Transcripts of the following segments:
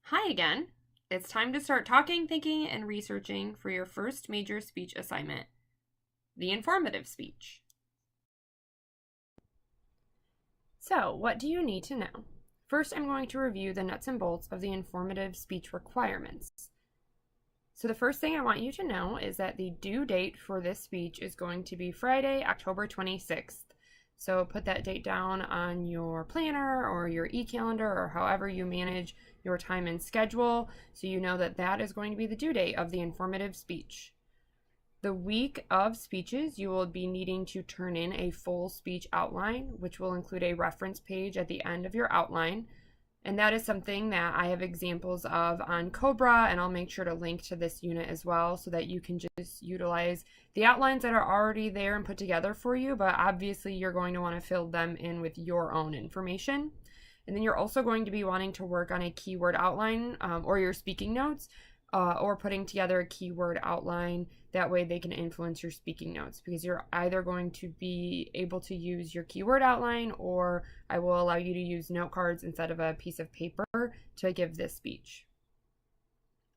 Hi again. It's time to start talking, thinking, and researching for your first major speech assignment, the informative speech. So, what do you need to know? First, I'm going to review the nuts and bolts of the informative speech requirements. So, the first thing I want you to know is that the due date for this speech is going to be Friday, October 26th. So, put that date down on your planner or your e-calendar or however you manage your time and schedule so you know that that is going to be the due date of the informative speech. The week of speeches, you will be needing to turn in a full speech outline, which will include a reference page at the end of your outline. And that is something that I have examples of on Cobra, and I'll make sure to link to this unit as well so that you can just utilize the outlines that are already there and put together for you, but obviously you're going to want to fill them in with your own information. And then you're also going to be wanting to work on a keyword outline or your speaking notes or putting together a keyword outline. That way they can influence your speaking notes because you're either going to be able to use your keyword outline or I will allow you to use note cards instead of a piece of paper to give this speech.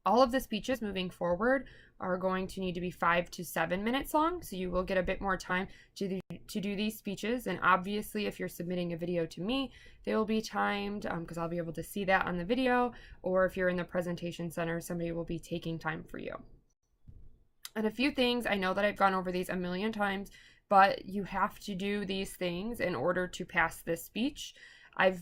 All of the speeches moving forward are going to need to be 5 to 7 minutes long, so you will get a bit more time to do these speeches. And obviously, if you're submitting a video to me, they will be timed because I'll be able to see that on the video, or if you're in the presentation center, somebody will be taking time for you. And a few things, I know that I've gone over these a million times, but you have to do these things in order to pass this speech. I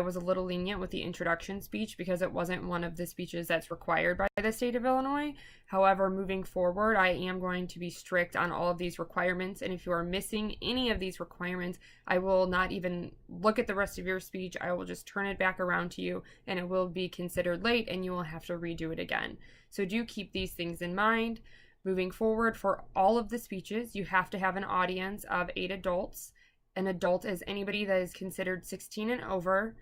was a little lenient with the introduction speech because it wasn't one of the speeches that's required by the state of Illinois. However, moving forward, I am going to be strict on all of these requirements. And if you are missing any of these requirements, I will not even look at the rest of your speech. I will just turn it back around to you and it will be considered late and you will have to redo it again. So do keep these things in mind. Moving forward, for all of the speeches, you have to have an audience of 8 adults. An adult is anybody that is considered 16 and over.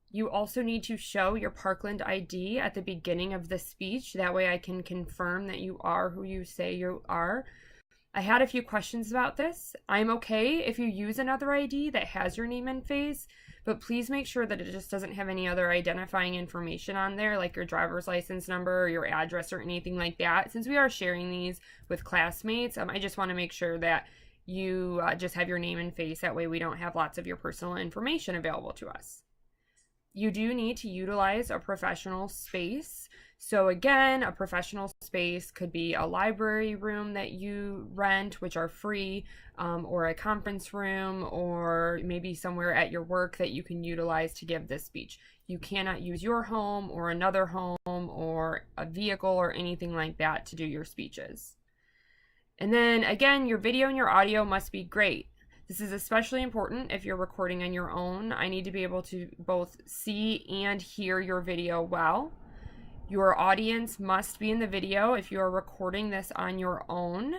You also need to show your Parkland ID at the beginning of the speech. That way I can confirm that you are who you say you are. I had a few questions about this. I'm okay if you use another ID that has your name and face, but please make sure that it just doesn't have any other identifying information on there, like your driver's license number or your address or anything like that. Since we are sharing these with classmates, I just want to make sure that you just have your name and face. That way we don't have lots of your personal information available to us. You do need to utilize a professional space. So again, a professional space could be a library room that you rent, which are free, or a conference room, or maybe somewhere at your work that you can utilize to give this speech. You cannot use your home or another home or a vehicle or anything like that to do your speeches. And then again, your video and your audio must be great. This is especially important if you're recording on your own. I need to be able to both see and hear your video well. Your audience must be in the video if you are recording this on your own.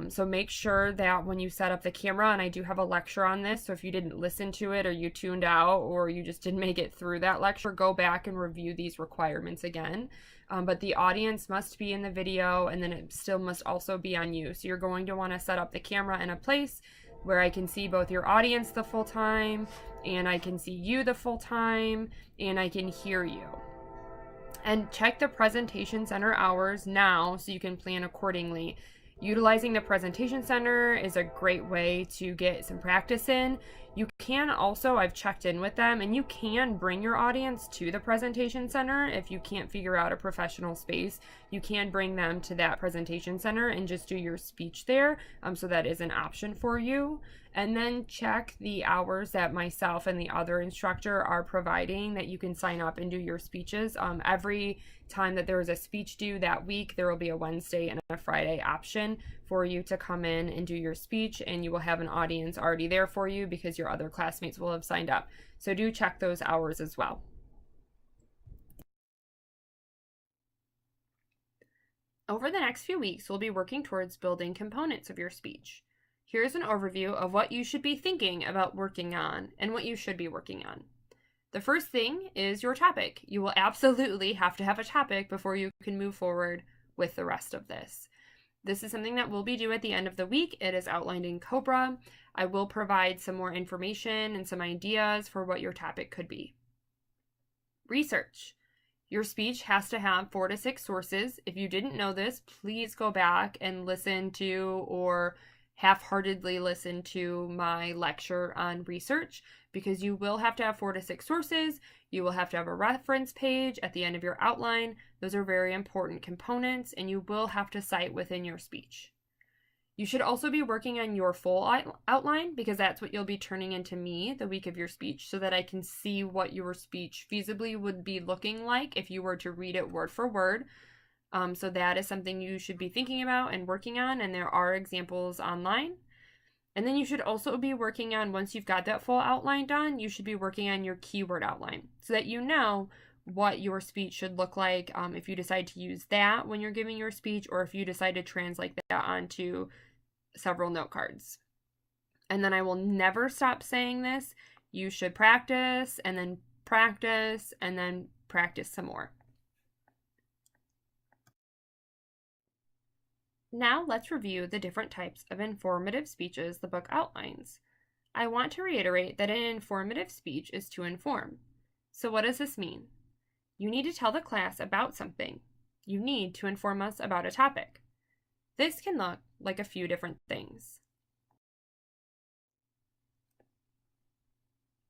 So make sure that when you set up the camera, and I do have a lecture on this, so if you didn't listen to it or you tuned out or you just didn't make it through that lecture, go back and review these requirements again. But the audience must be in the video, and then it still must also be on you. So you're going to want to set up the camera in a place where I can see both your audience the full time, and I can see you the full time, and I can hear you. And check the presentation center hours now so you can plan accordingly. Utilizing the presentation center is a great way to get some practice in. You can also, I've checked in with them, and you can bring your audience to the presentation center if you can't figure out a professional space. You can bring them to that presentation center and just do your speech there. So that is an option for you. And then check the hours that myself and the other instructor are providing that you can sign up and do your speeches. Every time that there is a speech due that week, there will be a Wednesday and a Friday option for you to come in and do your speech, and you will have an audience already there for you because your other classmates will have signed up. So do check those hours as well. Over the next few weeks, we'll be working towards building components of your speech. Here's an overview of what you should be thinking about working on and what you should be working on. The first thing is your topic. You will absolutely have to have a topic before you can move forward with the rest of this. This is something that will be due at the end of the week. It is outlined in Cobra. I will provide some more information and some ideas for what your topic could be. Research. Your speech has to have 4 to 6 sources. If you didn't know this, please go back and listen to or half-heartedly listen to my lecture on research, because you will have to have 4 to 6 sources. You will have to have a reference page at the end of your outline. Those are very important components, and you will have to cite within your speech. You should also be working on your full outline, because that's what you'll be turning into me the week of your speech, so that I can see what your speech feasibly would be looking like if you were to read it word for word. So that is something you should be thinking about and working on, and there are examples online. And then you should also be working on, once you've got that full outline done, you should be working on your keyword outline so that you know what your speech should look like if you decide to use that when you're giving your speech, or if you decide to translate that onto several note cards. And then I will never stop saying this. You should practice and then practice and then practice some more. Now let's review the different types of informative speeches the book outlines. I want to reiterate that an informative speech is to inform. So what does this mean? You need to tell the class about something. You need to inform us about a topic. This can look like a few different things.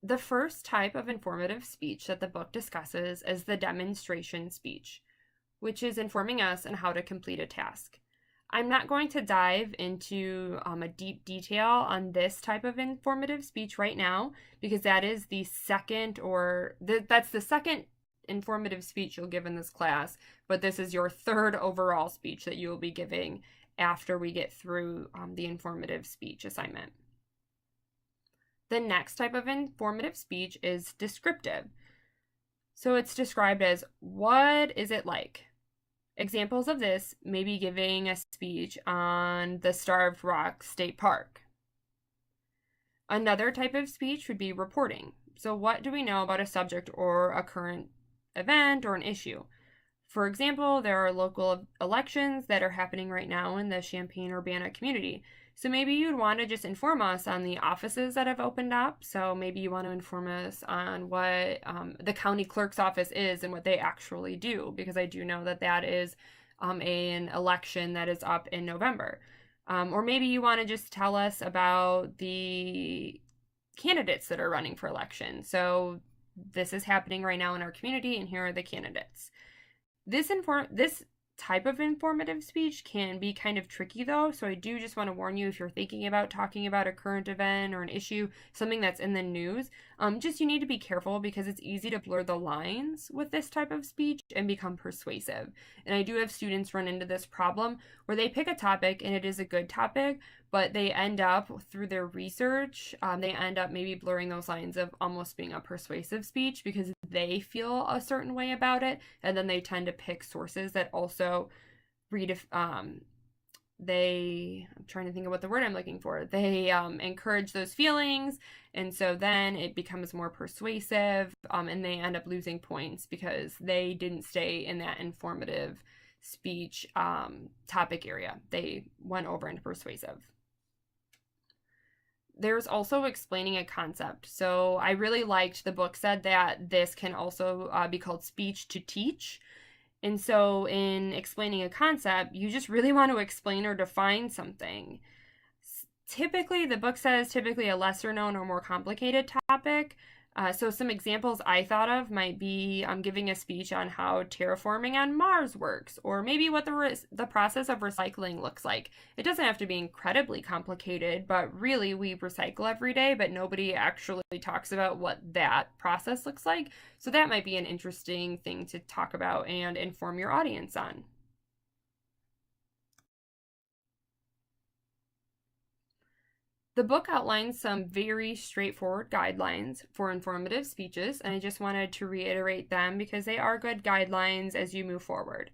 The first type of informative speech that the book discusses is the demonstration speech, which is informing us on how to complete a task. I'm not going to dive into a deep detail on this type of informative speech right now, because that is the second, that's the second informative speech you'll give in this class, but this is your third overall speech that you will be giving after we get through the informative speech assignment. The next type of informative speech is descriptive. So it's described as, what is it like? Examples of this may be giving a speech on the Starved Rock State Park. Another type of speech would be reporting. So what do we know about a subject or a current event or an issue? For example, there are local elections that are happening right now in the Champaign-Urbana community. So maybe you'd want to just inform us on the offices that have opened up. So maybe you want to inform us on what the county clerk's office is and what they actually do, because I do know that that is an election that is up in November. Or maybe you want to just tell us about the candidates that are running for election. So this is happening right now in our community, and here are the candidates. This type of informative speech can be kind of tricky though, so I do just want to warn you, if you're thinking about talking about a current event or an issue, something that's in the news, you need to be careful, because it's easy to blur the lines with this type of speech and become persuasive. And I do have students run into this problem where they pick a topic and it is a good topic, but they end up, through their research, they end up maybe blurring those lines of almost being a persuasive speech because they feel a certain way about it, and then they tend to pick sources that also I'm trying to think of what the word I'm looking for. They encourage those feelings, and so then it becomes more persuasive, and they end up losing points because they didn't stay in that informative speech topic area. They went over into persuasive. There's also explaining a concept. So I really liked the book said that this can also be called speech to teach. And so in explaining a concept, you just really want to explain or define something. Typically, the book says typically a lesser known or more complicated topic. So some examples I thought of might be giving a speech on how terraforming on Mars works, or maybe what the process of recycling looks like. It doesn't have to be incredibly complicated, but really we recycle every day, but nobody actually talks about what that process looks like. So that might be an interesting thing to talk about and inform your audience on. The book outlines some very straightforward guidelines for informative speeches, and I just wanted to reiterate them because they are good guidelines as you move forward.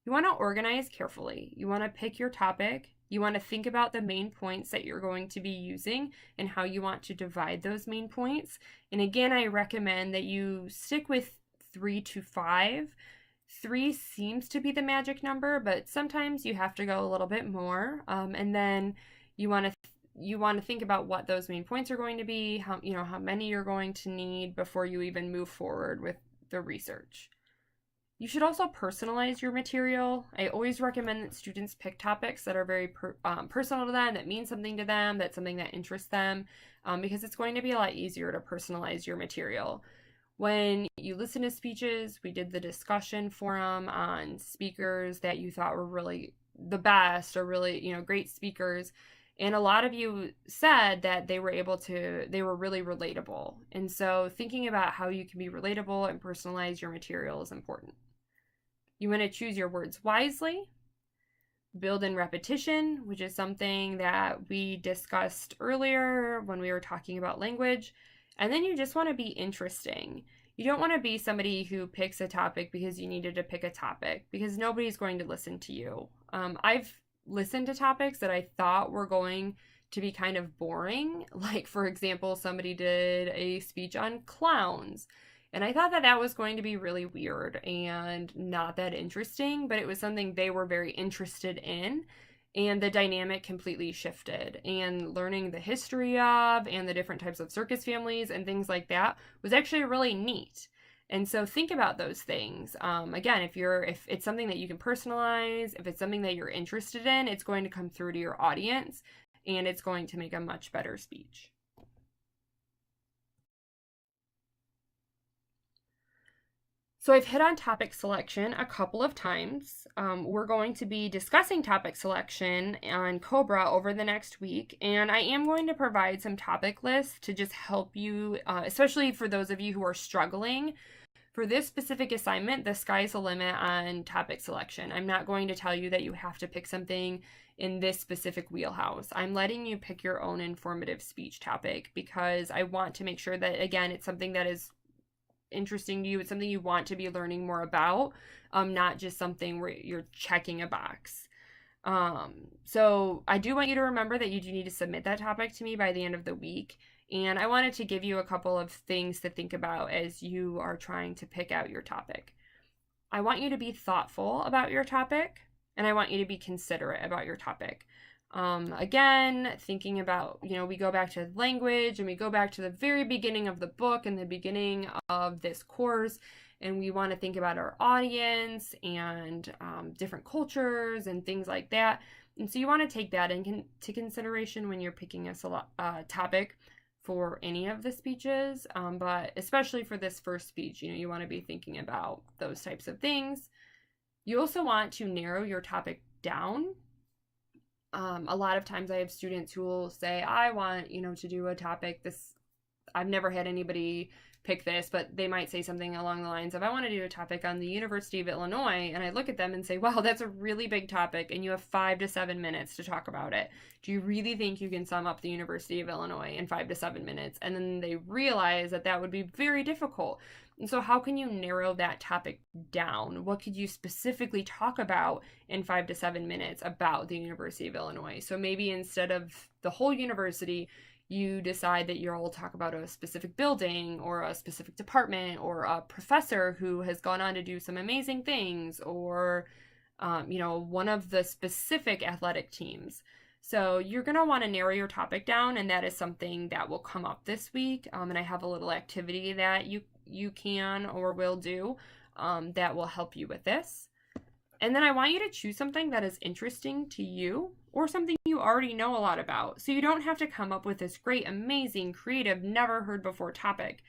You want to organize carefully. You want to pick your topic. You want to think about the main points that you're going to be using and how you want to divide those main points. And again, I recommend that you stick with 3 to 5. 3 seems to be the magic number, but sometimes you have to go a little bit more. And then you want to think about what those main points are going to be, how many you're going to need before you even move forward with the research. You should also personalize your material. I always recommend that students pick topics that are very personal to them, that mean something to them, that's something that interests them, because it's going to be a lot easier to personalize your material. When you listen to speeches, we did the discussion forum on speakers that you thought were really the best or really, great speakers. And a lot of you said that they were really relatable. And so thinking about how you can be relatable and personalize your material is important. You want to choose your words wisely, build in repetition, which is something that we discussed earlier when we were talking about language. And then you just want to be interesting. You don't want to be somebody who picks a topic because you needed to pick a topic, because nobody's going to listen to you. I've listened to topics that I thought were going to be kind of boring. Like, for example, somebody did a speech on clowns. And I thought that that was going to be really weird and not that interesting, but it was something they were very interested in, and the dynamic completely shifted. And learning the history of and the different types of circus families and things like that was actually really neat. And so think about those things. Again, if it's something that you can personalize, if it's something that you're interested in, it's going to come through to your audience, and it's going to make a much better speech. So I've hit on topic selection a couple of times. We're going to be discussing topic selection on Cobra over the next week, and I am going to provide some topic lists to just help you, especially for those of you who are struggling. For this specific assignment, the sky's the limit on topic selection. I'm not going to tell you that you have to pick something in this specific wheelhouse. I'm letting you pick your own informative speech topic because I want to make sure that, again, it's something that is interesting to you. It's something you want to be learning more about, not just something where you're checking a box. So I do want you to remember that you do need to submit that topic to me by the end of the week. And I wanted to give you a couple of things to think about as you are trying to pick out your topic. I want you to be thoughtful about your topic, and I want you to be considerate about your topic. Again, thinking about, we go back to language, and we go back to the very beginning of the book and the beginning of this course, and we want to think about our audience and different cultures and things like that. And so you want to take that into consideration when you're picking a topic for any of the speeches, but especially for this first speech, you want to be thinking about those types of things. You also want to narrow your topic down. A lot of times I have students who will say, I want, to do a topic I've never had anybody pick this, but they might say something along the lines of, I want to do a topic on the University of Illinois. And I look at them and say, wow, that's a really big topic, and you have 5 to 7 minutes to talk about it. Do you really think you can sum up the University of Illinois in 5 to 7 minutes? And then they realize that that would be very difficult. And so how can you narrow that topic down? What could you specifically talk about in 5 to 7 minutes about the University of Illinois? So maybe instead of the whole university, you decide that you'll talk about a specific building or a specific department or a professor who has gone on to do some amazing things, or, one of the specific athletic teams. So you're going to want to narrow your topic down, and that is something that will come up this week. And I have a little activity that you can or will do that will help you with this. And then I want you to choose something that is interesting to you or something you already know a lot about. So you don't have to come up with this great, amazing, creative, never heard before topic.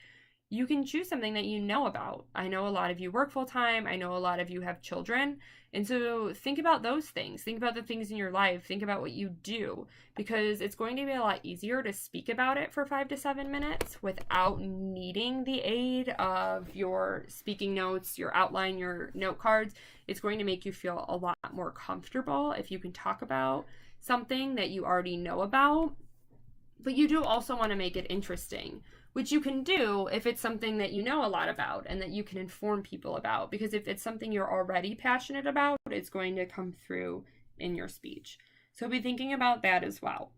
You can choose something that you know about. I know a lot of you work full time. I know a lot of you have children. And so think about those things. Think about the things in your life. Think about what you do, because it's going to be a lot easier to speak about it for 5 to 7 minutes without needing the aid of your speaking notes, your outline, your note cards. It's going to make you feel a lot more comfortable if you can talk about something that you already know about. But you do also want to make it interesting, which you can do if it's something that you know a lot about and that you can inform people about. Because if it's something you're already passionate about, it's going to come through in your speech. So be thinking about that as well.